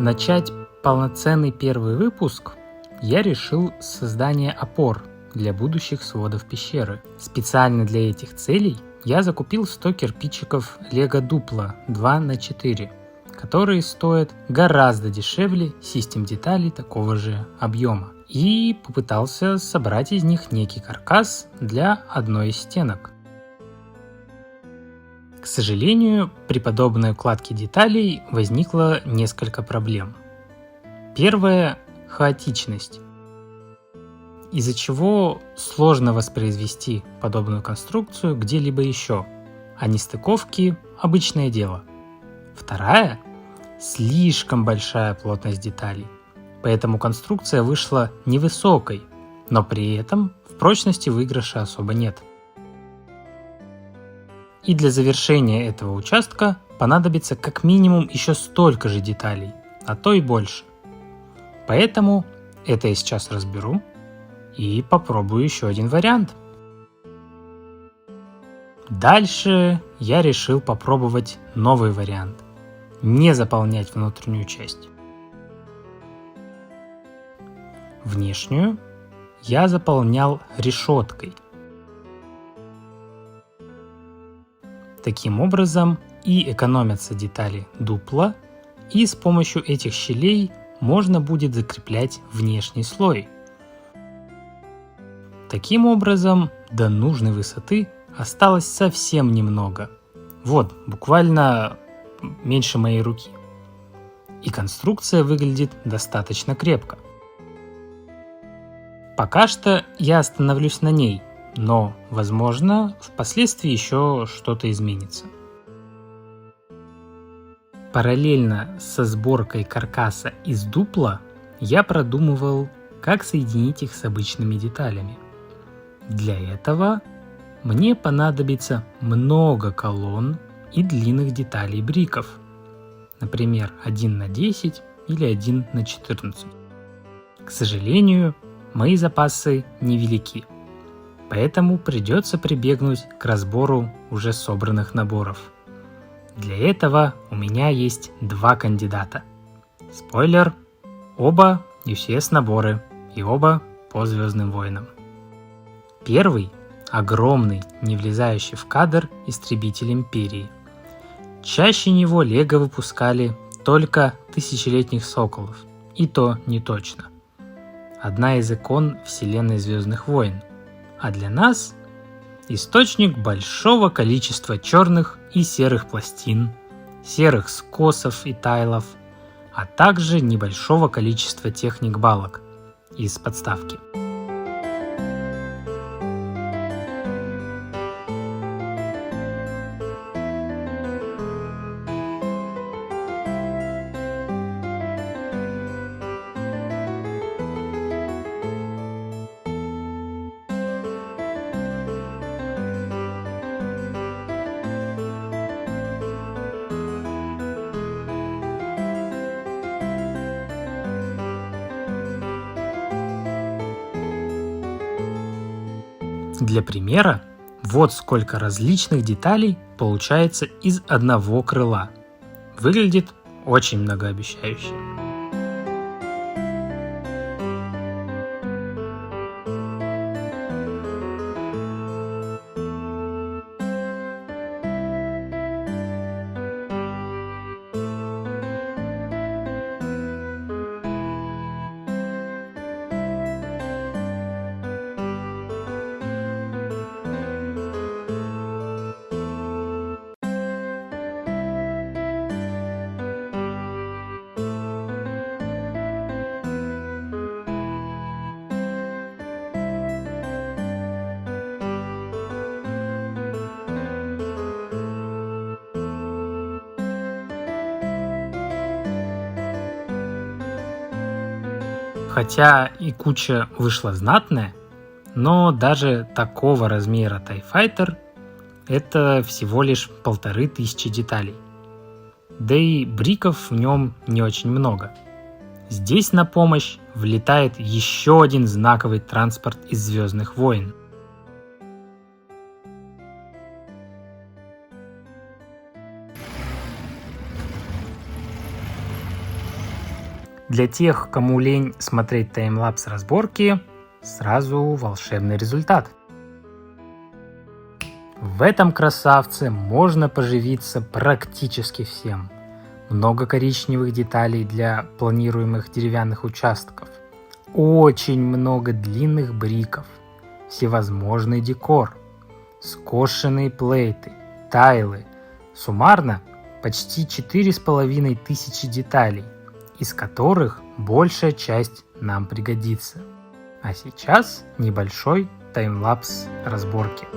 начать полноценный первый выпуск, я решил с создания опор для будущих сводов пещеры. Специально для этих целей я закупил 100 кирпичиков Lego Duplo 2х4, которые стоят гораздо дешевле систем деталей такого же объема, и попытался собрать из них некий каркас для одной из стенок. К сожалению, при подобной укладке деталей возникло несколько проблем. Первое – хаотичность, из-за чего сложно воспроизвести подобную конструкцию где-либо еще, а нестыковки – обычное дело. Вторая – слишком большая плотность деталей, поэтому конструкция вышла невысокой, но при этом в прочности выигрыша особо нет. И для завершения этого участка понадобится как минимум еще столько же деталей, а то и больше. Поэтому это я сейчас разберу и попробую еще один вариант. Дальше я решил попробовать новый вариант – не заполнять внутреннюю часть. Внешнюю я заполнял решеткой. Таким образом и экономятся детали Duplo, и с помощью этих щелей можно будет закреплять внешний слой. Таким образом, до нужной высоты осталось совсем немного. Вот, буквально меньше моей руки. И конструкция выглядит достаточно крепко. Пока что я остановлюсь на ней, но, возможно, впоследствии еще что-то изменится. Параллельно со сборкой каркаса из Duplo я продумывал, как соединить их с обычными деталями. Для этого мне понадобится много колонн и длинных деталей бриков, например, 1х10 или 1х14. К сожалению, мои запасы невелики, поэтому придется прибегнуть к разбору уже собранных наборов. Для этого у меня есть два кандидата. Спойлер, оба UCS наборы и оба по Звездным войнам. Первый – огромный, не влезающий в кадр истребитель Империи. Чаще него Лего выпускали только тысячелетних соколов, и то не точно. Одна из икон вселенной Звездных войн, а для нас источник большого количества черных и серых пластин, серых скосов и тайлов, а также небольшого количества техник-балок из подставки. Для примера, вот сколько различных деталей получается из одного крыла. Выглядит очень многообещающе. Хотя и куча вышла знатная, но даже такого размера TIE Fighter это всего лишь 1500 деталей. Да и бриков в нем не очень много. Здесь на помощь влетает еще один знаковый транспорт из Звездных войн. Для тех, кому лень смотреть таймлапс разборки, сразу волшебный результат. В этом красавце можно поживиться практически всем. Много коричневых деталей для планируемых деревянных участков. Очень много длинных бриков. Всевозможный декор. Скошенные плейты, тайлы. Суммарно почти 4500 деталей, из которых большая часть нам пригодится. А сейчас небольшой таймлапс разборки.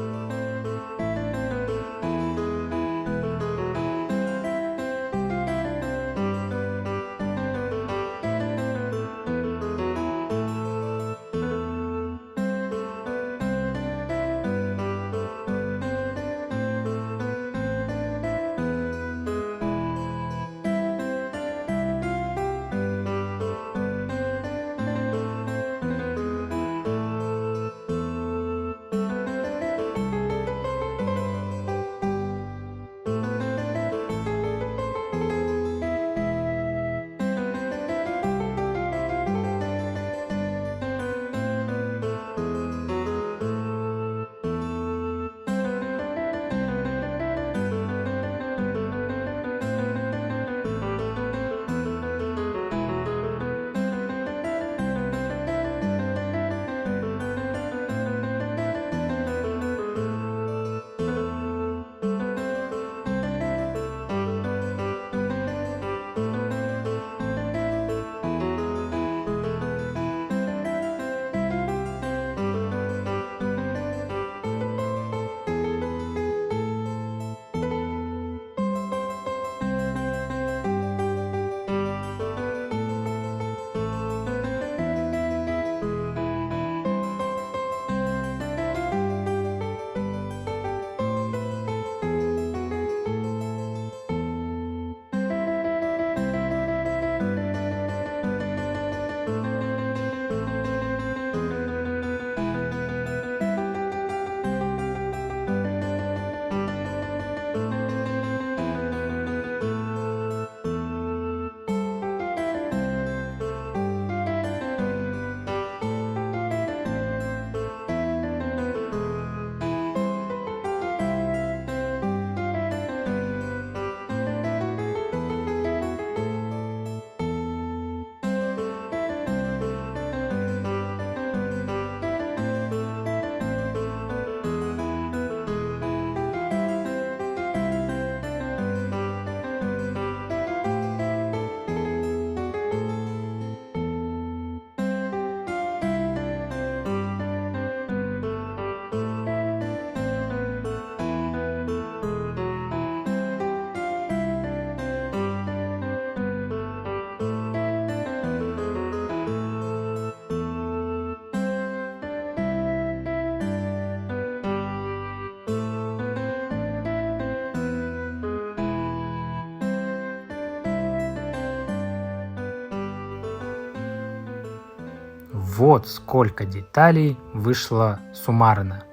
Вот сколько деталей вышло суммарно.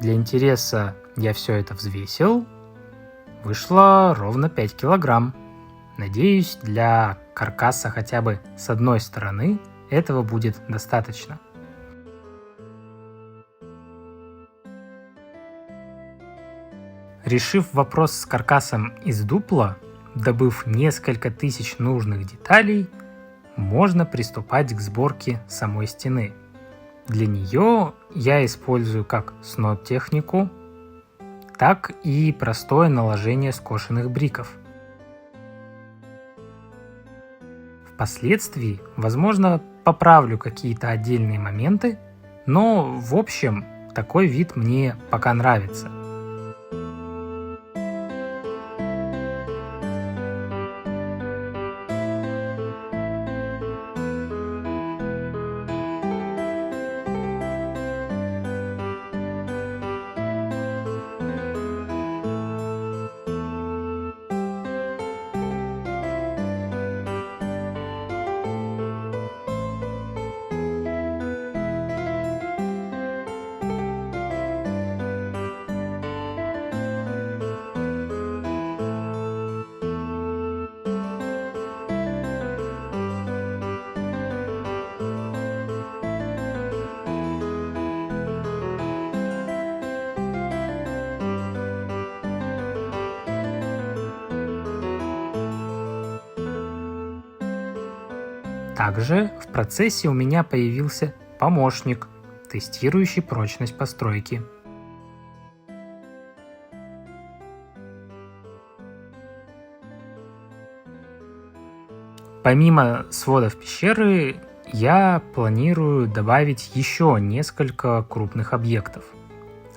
Для интереса я все это взвесил. Вышло ровно 5 килограмм. Надеюсь, для каркаса хотя бы с одной стороны этого будет достаточно. Решив вопрос с каркасом из дупла, добыв несколько тысяч нужных деталей, можно приступать к сборке самой стены. Для нее я использую как снот-технику, так и простое наложение скошенных бриков. Впоследствии, возможно, поправлю какие-то отдельные моменты, но в общем такой вид мне пока нравится. Также в процессе у меня появился помощник, тестирующий прочность постройки. Помимо сводов пещеры, я планирую добавить еще несколько крупных объектов.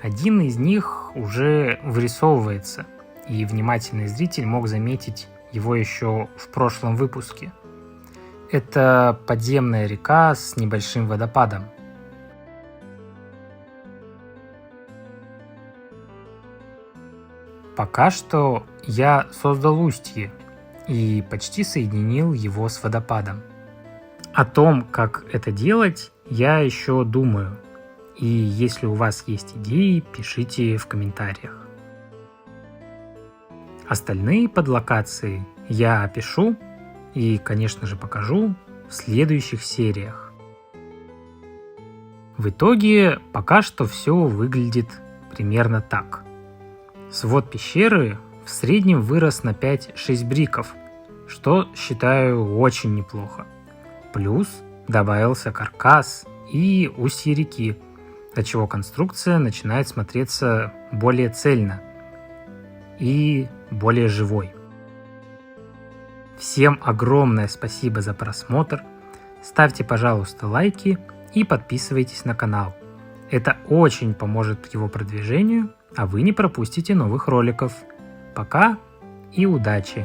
Один из них уже вырисовывается, и внимательный зритель мог заметить его еще в прошлом выпуске. Это подземная река с небольшим водопадом. Пока что я создал устье и почти соединил его с водопадом. О том, как это делать, я еще думаю. И если у вас есть идеи, пишите в комментариях. Остальные подлокации я опишу и, конечно же, покажу в следующих сериях. В итоге пока что все выглядит примерно так. Свод пещеры в среднем вырос на 5-6 бриков, что считаю очень неплохо. Плюс добавился каркас и устье реки, до чего конструкция начинает смотреться более цельно и более живой. Всем огромное спасибо за просмотр. Ставьте, пожалуйста, лайки и подписывайтесь на канал. Это очень поможет его продвижению, а вы не пропустите новых роликов. Пока и удачи!